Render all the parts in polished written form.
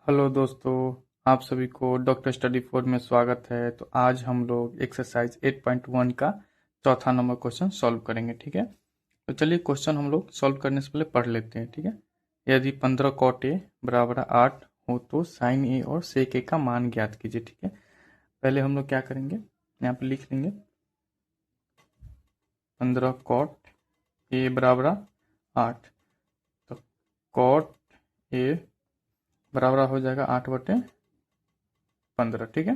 Hello दोस्तों, आप सभी को डॉक्टर स्टडी 4 में स्वागत है। तो आज हम लोग एक्सरसाइज 8.1 का चौथा नंबर क्वेश्चन सॉल्व करेंगे। ठीक है, तो चलिए क्वेश्चन हम लोग सॉल्व करने से पहले पढ़ लेते हैं। ठीक है, यदि 15 cot a बराबर 8 हो तो साइन ए और सेक ए का मान ज्ञात कीजिए। ठीक है, पहले हम लोग क्या करेंगे, यहाँ पे लिख लेंगे 15 cot a बराबर 8। तो cot a बराबर हो जाएगा 8/15। ठीक है,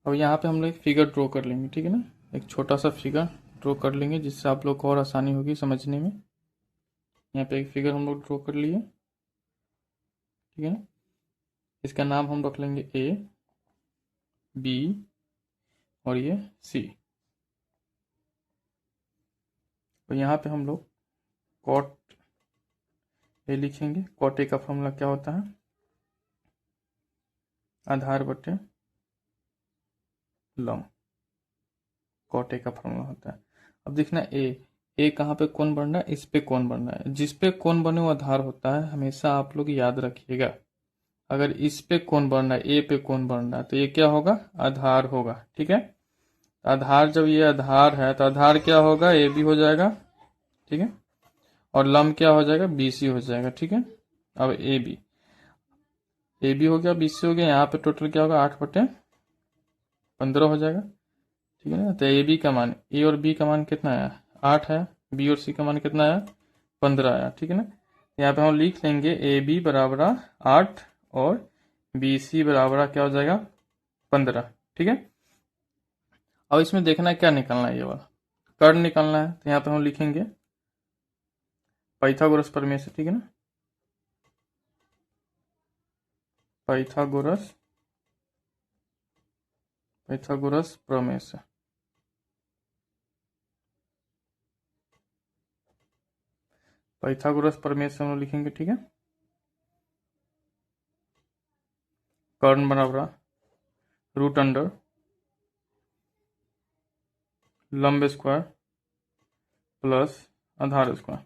अब यहाँ पे हम लोग एक फिगर ड्रॉ कर लेंगे। ठीक है ना, एक छोटा सा फिगर ड्रॉ कर लेंगे जिससे आप लोग को और आसानी होगी समझने में। यहाँ पे एक फिगर हम लोग ड्रॉ कर लिए। ठीक है ना, इसका नाम हम रख लेंगे ए, बी और ये सी। तो यहाँ पे हम लोग कॉट ए लिखेंगे। कॉट ए का फॉर्मूला क्या होता है, आधार बटे लंब। कॉट ए का फॉर्मूला होता है। अब देखना ए कहाँ पे कौन बन रहा है, इस पे कौन बन रहा है। जिस पे कौन बने वो आधार होता है, हमेशा आप लोग याद रखिएगा। अगर इस पे कौन बन रहा है, ए पे कौन बन रहा है, तो ये क्या होगा, आधार होगा। ठीक है, आधार जब ये आधार है तो आधार क्या होगा, ए बी हो जाएगा। ठीक है, और लंब क्या हो जाएगा, बी सी हो जाएगा। ठीक है, अब ए बी हो गया, बी सी हो गया। यहाँ पे टोटल क्या होगा, 8/15 हो जाएगा। ठीक है ना, तो ए बी का मान, ए और बी का मान कितना आया, 8 है। बी और सी का मान कितना आया, 15 आया। ठीक है ना, यहाँ पे हम लिख लेंगे ए बी बराबर 8 और बी सी बराबर क्या हो जाएगा, 15। ठीक है, अब इसमें देखना है क्या निकालना है, ये वाला कर्ण निकालना है। तो यहाँ पे हम लिखेंगे पाइथागोरस प्रमेय से। ठीक है ना, पाइथागोरस प्रमेय से। पाइथागोरस प्रमेय से हम लिखेंगे। ठीक है, कर्ण बराबर रूट अंडर लंब स्क्वायर प्लस आधार स्क्वायर।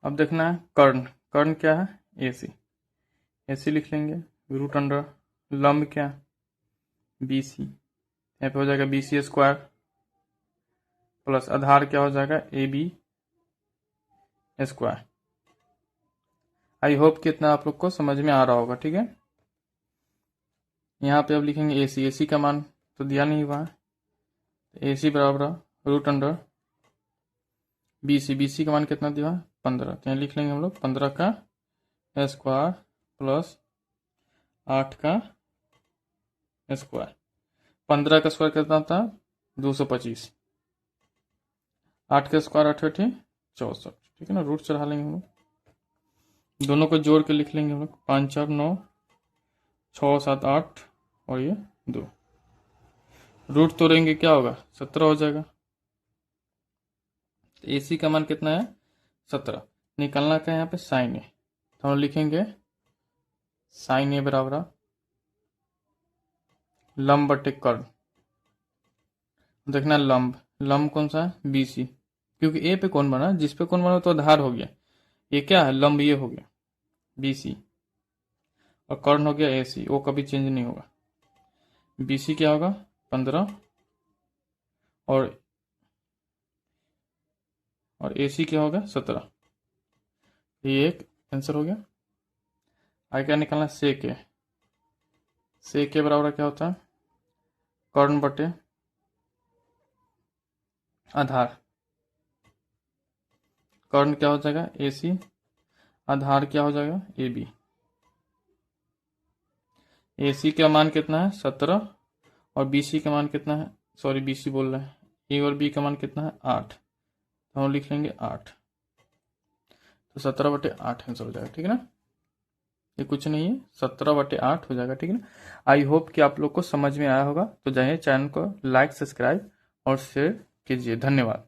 अब देखना है कर्ण, कर्ण क्या है, ए सी लिख लेंगे। रूट अंडर लंब क्या, बी सी, यहाँ पे हो जाएगा बी सी स्क्वायर प्लस आधार क्या हो जाएगा, A B square. I hope कि इतना आप लोग को समझ में आ रहा होगा। ठीक है, यहाँ पे अब लिखेंगे ए सी का मान तो दिया नहीं हुआ है, ए सी बराबर रूट अंडर बी सी का मान कितना दिया है, 15। तो यहाँ लिख लेंगे हम लोग 15 का स्क्वायर प्लस 8 का स्क्वायर। 15 का स्क्वायर कितना था, 225। 8 का स्क्वायर 8 64। ठीक है ना, रूट चढ़ा लेंगे हम लोग, दोनों को जोड़ के लिख लेंगे हम लोग 5 4 9 6 7 8 और ये 2। रूट तोड़ेंगे क्या होगा, 17 हो जाएगा। ए सी का मान कितना है, 17। निकालना क्या है यहाँ पे, साइन ए। तो हम लिखेंगे साइन ए बराबर लंब बटे कर्ण। देखना लंब कौन सा है, बी सी, क्योंकि ए पे कौन बना, जिस पे कौन बना तो आधार हो गया। ये क्या है, लंब, ये हो गया बी सी, और कर्ण हो गया ए सी, वो कभी चेंज नहीं होगा। बी सी क्या होगा, 15 और ए सी क्या होगा, 17। ये एक आंसर हो गया। आगे क्या निकालना, सेक के बराबर क्या होता है, कर्ण बटे आधार। कर्ण क्या हो जाएगा, ए सी, आधार क्या हो जाएगा, ए बी। ए सी का मान कितना है, 17, और बी सी का मान कितना है, सॉरी बी सी बोल रहे हैं, ए और बी का मान कितना है, 8। तो हम लिख लेंगे 8, तो 17/8 आंसर हो जाएगा। ठीक है ना, ये कुछ नहीं है, 17/8 हो जाएगा। ठीक है ना, आई होप कि आप लोग को समझ में आया होगा। तो जाइए चैनल को लाइक, सब्सक्राइब और शेयर कीजिए। धन्यवाद।